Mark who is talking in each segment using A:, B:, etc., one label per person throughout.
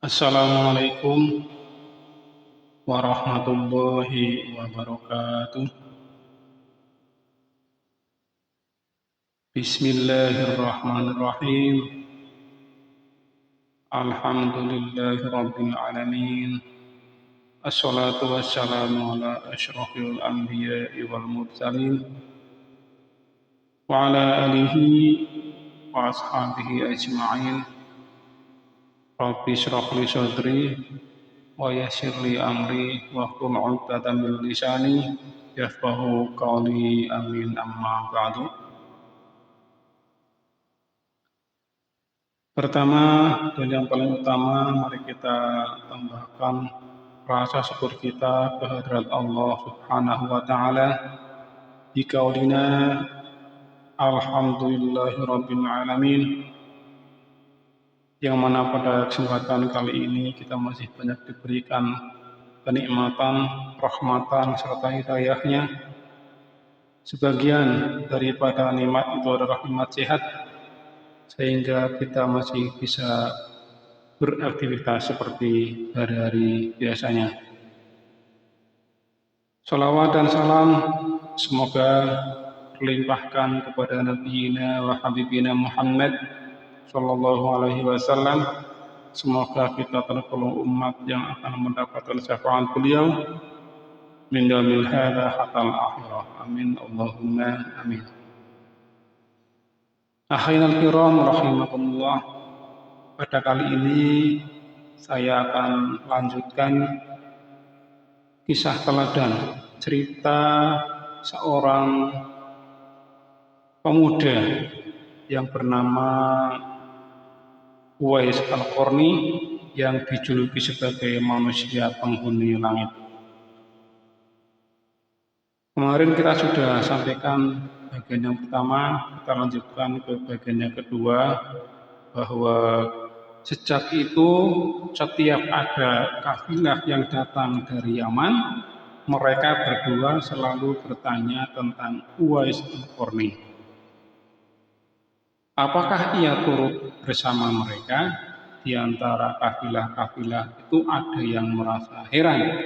A: Assalamualaikum warahmatullahi wabarakatuh. Bismillahirrahmanirrahim. Alhamdulillahi rabbil alamin. Assalatu wassalamu ala asyrafil anbiya'i wal mursalin wa ala alihi wa ashabihi ajma'in. Rabbi shrah li sadri wa yassir li amri wahlul 'uqdatam min lisani yafqahu qawli. Amin. Amma ba'du. Pertama dan yang paling utama, mari kita tambahkan rasa syukur kita kehadirat Allah Subhanahu wa taala di qaulina alhamdulillahi rabbil alamin, yang mana pada kesempatan kali ini kita masih banyak diberikan kenikmatan, rahmatan, serta hidayahnya. Sebagian daripada nikmat itu adalah nikmat sehat, sehingga kita masih bisa beraktivitas seperti hari-hari biasanya. Salawat dan salam semoga terlimpahkan kepada Nabiina wa Habibina Muhammad Sallallahu Alaihi Wasallam. Semoga kita tergolong umat yang akan mendapatkan syafaat beliau min yaumil hadza hatal akhirah. Amin. Allahumma amin. Akhirul kiram rahimakumullah. Pada kali ini saya akan lanjutkan kisah teladan, cerita seorang pemuda yang bernama Uwais Al-Qarni, yang dijuluki sebagai manusia penghuni langit. Kemarin kita sudah sampaikan bagian yang pertama, kita lanjutkan ke bagian yang kedua, bahwa sejak itu setiap ada kafilah yang datang dari Yaman, mereka berdua selalu bertanya tentang Uwais Al-Qarni. Apakah ia turut bersama mereka? Di antara kafilah-kafilah itu ada yang merasa heran.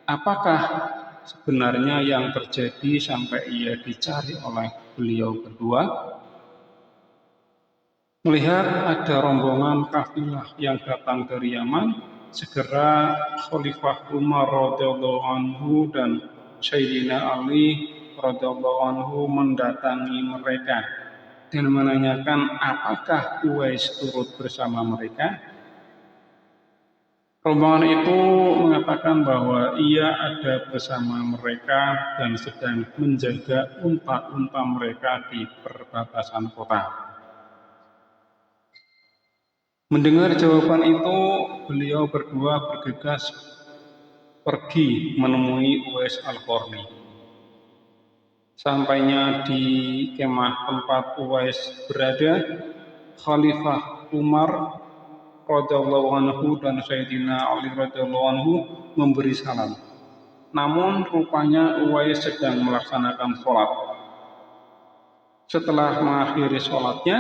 A: Apakah sebenarnya yang terjadi sampai ia dicari oleh beliau berdua? Melihat ada rombongan kafilah yang datang dari Yaman, segera Khalifah Umar radhiyallahu anhu dan Sayyidina Ali radhiyallahu anhu mendatangi mereka dan menanyakan apakah Uwais turut bersama mereka. Rombongan itu mengatakan bahwa ia ada bersama mereka dan sedang menjaga unta-unta mereka di perbatasan kota. Mendengar jawaban itu, beliau berdua bergegas pergi menemui Uwais Al-Qarni. Sampainya di kemah tempat Uwais berada, Khalifah Umar radhiyallahu anhu dan Sayyidina Ali radhiyallahu anhu memberi salam. Namun rupanya Uwais sedang melaksanakan sholat. Setelah mengakhiri sholatnya,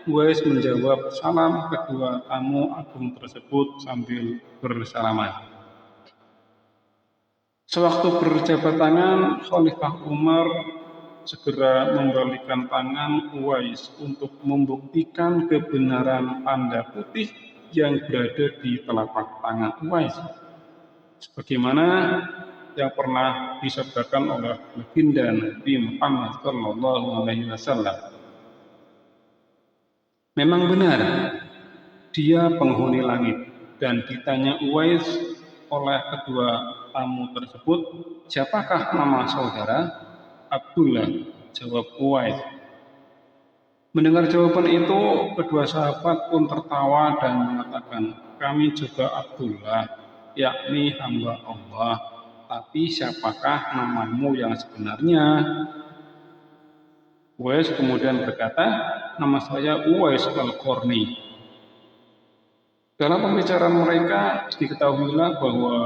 A: Uwais menjawab salam kedua tamu agung tersebut sambil bersalaman. Sewaktu berjabat tangan, Khalifah Umar segera membalikan tangan Uwais untuk membuktikan kebenaran tanda putih yang berada di telapak tangan Uwais, sebagaimana yang pernah disabdakan oleh legenda Nabi Muhammad Sallallahu Alaihi Wasallam. Memang benar, dia penghuni langit, dan ditanya Uwais oleh kedua tamu tersebut, siapakah nama saudara? Abdullah, jawab Uwais. Mendengar jawaban itu, kedua sahabat pun tertawa dan mengatakan, kami juga Abdullah, yakni hamba Allah. Tapi siapakah namamu yang sebenarnya? Uwais kemudian berkata, nama saya Uwais Al-Qarni. Dalam pembicaraan mereka, diketahuilah bahwa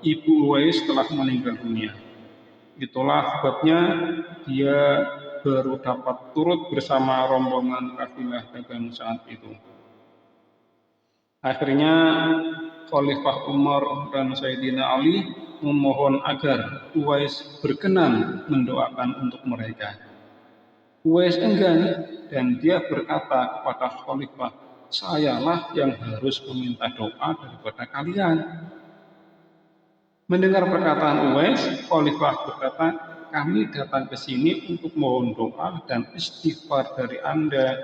A: ibu Uwais telah meninggal dunia. Itulah sebabnya dia baru dapat turut bersama rombongan kafilah dagang saat itu. Akhirnya Khalifah Umar dan Sayyidina Ali memohon agar Uwais berkenan mendoakan untuk mereka. Uwais enggan dan dia berkata kepada Khalifah, "Sayalah yang harus meminta doa daripada kalian." Mendengar perkataan Uwais, Khalifah berkata, "Kami datang ke sini untuk mohon doa dan istighfar dari Anda."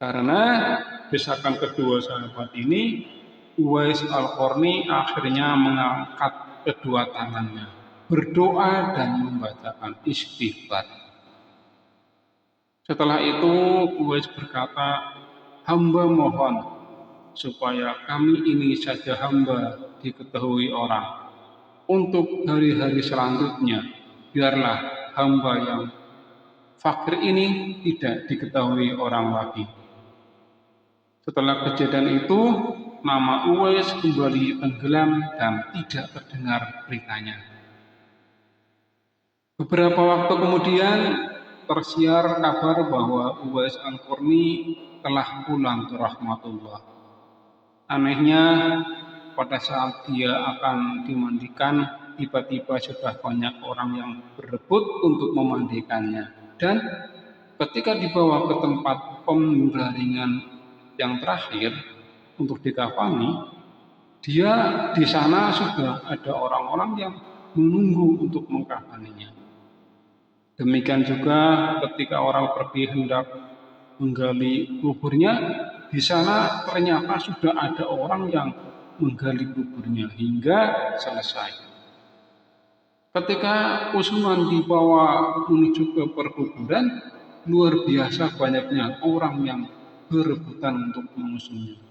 A: Karena desakan kedua sahabat ini, Uwais Al-Qarni akhirnya mengangkat kedua tangannya, berdoa dan membacakan istighfar. Setelah itu Uwais berkata, "Hamba mohon supaya kami ini saja hamba diketahui orang. Untuk hari-hari selanjutnya, biarlah hamba yang fakir ini tidak diketahui orang lagi." Setelah kejadian itu, nama Uwais kembali tenggelam dan tidak terdengar beritanya. Beberapa waktu kemudian, tersiar kabar bahwa Uwais Al-Qarni telah pulang ke rahmatullah. Anehnya, pada saat dia akan dimandikan, tiba-tiba sudah banyak orang yang berebut untuk memandikannya. Dan ketika dibawa ke tempat pembaringan yang terakhir untuk dikafani, dia di sana sudah ada orang-orang yang menunggu untuk mengkafaninya. Demikian juga ketika orang pergi hendak menggali kuburnya, di sana ternyata sudah ada orang yang menggali kuburnya hingga selesai. Ketika Utsman dibawa menuju ke perkuburan, luar biasa banyaknya orang yang berebutan untuk mengusungnya.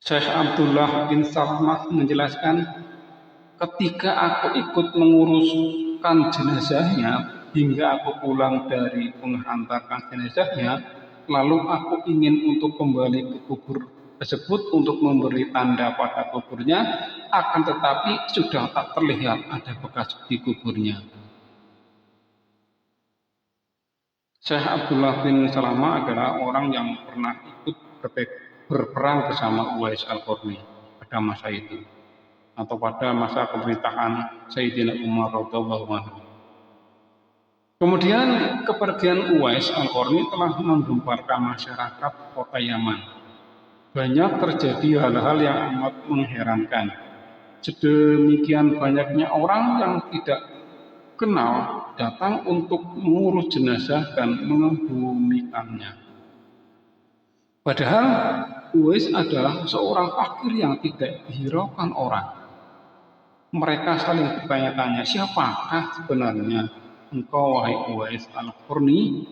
A: Syekh Abdullah bin Salamah menjelaskan, ketika aku ikut menguruskan jenazahnya hingga aku pulang dari menghantarkan jenazahnya, lalu aku ingin untuk kembali ke kubur tersebut untuk memberi tanda pada kuburnya, akan tetapi sudah tak terlihat ada bekas di kuburnya. Syekh Abdullah bin Salamah adalah orang yang pernah ikut berperang bersama Uwais Al-Qarni pada masa itu, atau pada masa pemerintahan Sayyidina Umar radhiyallahu anhu. Kemudian kepergian Uwais Al-Qarni telah menggemparkan masyarakat kota Yaman. Banyak terjadi hal-hal yang amat mengherankan. Sedemikian banyaknya orang yang tidak kenal datang untuk mengurus jenazah dan mengebumikannya. Padahal Uwais adalah seorang fakir yang tidak dihiraukan orang. Mereka saling bertanya-tanya, "Siapakah sebenarnya engkau, wahai Uwais Al-Qarni?"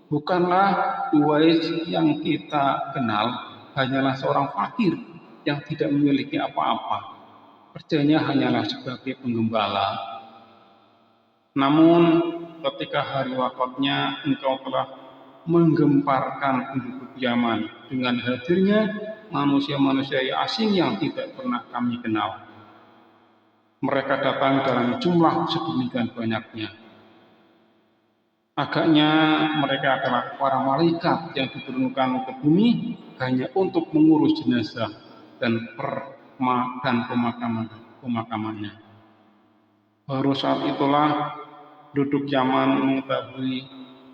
A: Bukanlah Uwais yang kita kenal hanyalah seorang fakir yang tidak memiliki apa-apa. Kerjanya hanyalah sebagai penggembala. Namun ketika hari wafatnya, engkau telah menggemparkan penduduk Yaman dengan hadirnya manusia-manusia asing yang tidak pernah kami kenal. Mereka datang dalam jumlah sedemikian banyaknya. Agaknya mereka adalah para malaikat yang diturunkan ke bumi hanya untuk mengurus jenazah dan pemakamannya. Baru saat itulah penduduk Yaman mengetahui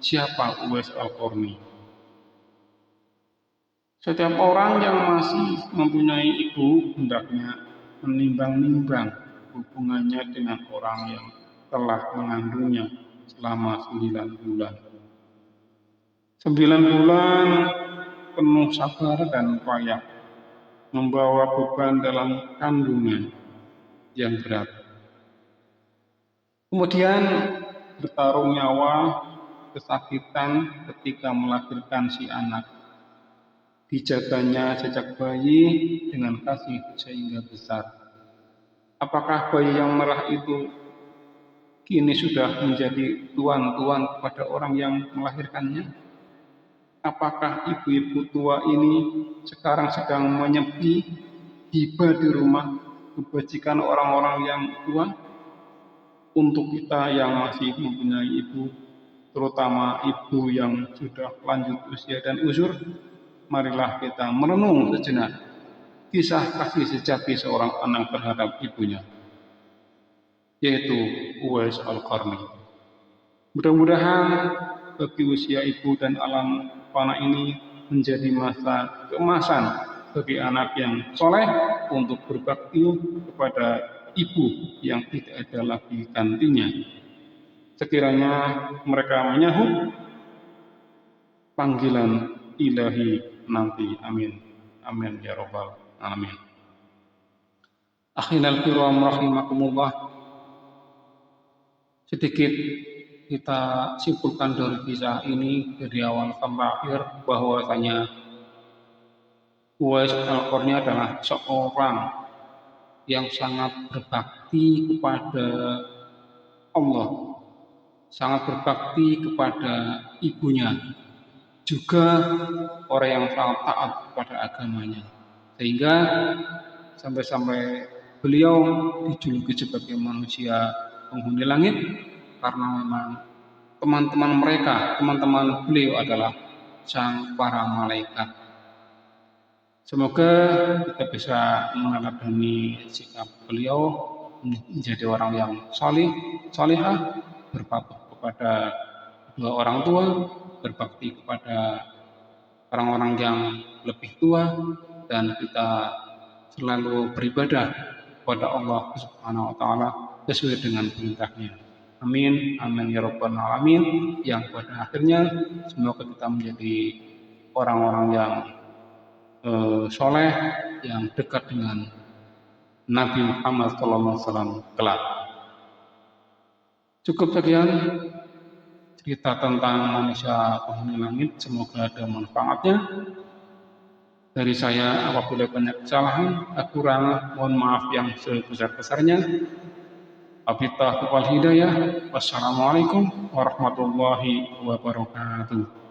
A: siapa Uwais Al-Qarni. Setiap orang yang masih mempunyai ibu hendaknya menimbang-nimbang hubungannya dengan orang yang telah mengandungnya selama 9 bulan. 9 bulan penuh sabar dan payah, membawa beban dalam kandungan yang berat. Kemudian bertarung nyawa, kesakitan ketika melahirkan si anak. Dijaganya sejak bayi dengan kasih sehingga besar. Apakah bayi yang merah itu kini sudah menjadi tuan-tuan kepada orang yang melahirkannya? Apakah ibu-ibu tua ini sekarang sedang menyepi hibah di rumah kebajikan orang-orang yang tua? Untuk kita yang masih mempunyai ibu, terutama ibu yang sudah lanjut usia dan uzur, marilah kita merenung sejenak kisah kasih sejati seorang anak terhadap ibunya, yaitu Uwais Al-Qarni. Mudah-mudahan bagi usia ibu dan alam fana ini menjadi masa keemasan bagi anak yang soleh untuk berbakti kepada ibu yang tidak ada lagi gantinya. Sekiranya mereka menyahut panggilan ilahi nanti. Amin. Amin ya rabbal alamin. Akhirul kiram rahimakumullah. Sedikit kita simpulkan dari kisah ini dari awal sampai akhir bahwasanya Uwais Al-Qarni adalah seorang yang sangat berbakti kepada Allah, sangat berbakti kepada ibunya, juga orang yang sangat taat kepada agamanya, sehingga sampai-sampai beliau dijuluki sebagai manusia penghuni langit karena memang teman-teman beliau adalah sang para malaikat. Semoga kita bisa meneladani sikap beliau menjadi orang yang salihah, berbakti kepada kedua orang tua, berbakti kepada orang-orang yang lebih tua, dan kita selalu beribadah kepada Allah Subhanahu wa taala sesuai dengan perintahnya. Amin, amin ya rabbal alamin. Yang pada akhirnya semoga kita menjadi orang-orang yang soleh, yang dekat dengan Nabi Muhammad SAW kelak. Cukup sekian cerita tentang manusia penghuni langit. Semoga ada manfaatnya. Dari saya, apabila banyak kesalahan, kurang, mohon maaf yang sebesar-besarnya. Wabillahi wal hidayah. Wassalamualaikum warahmatullahi wabarakatuh.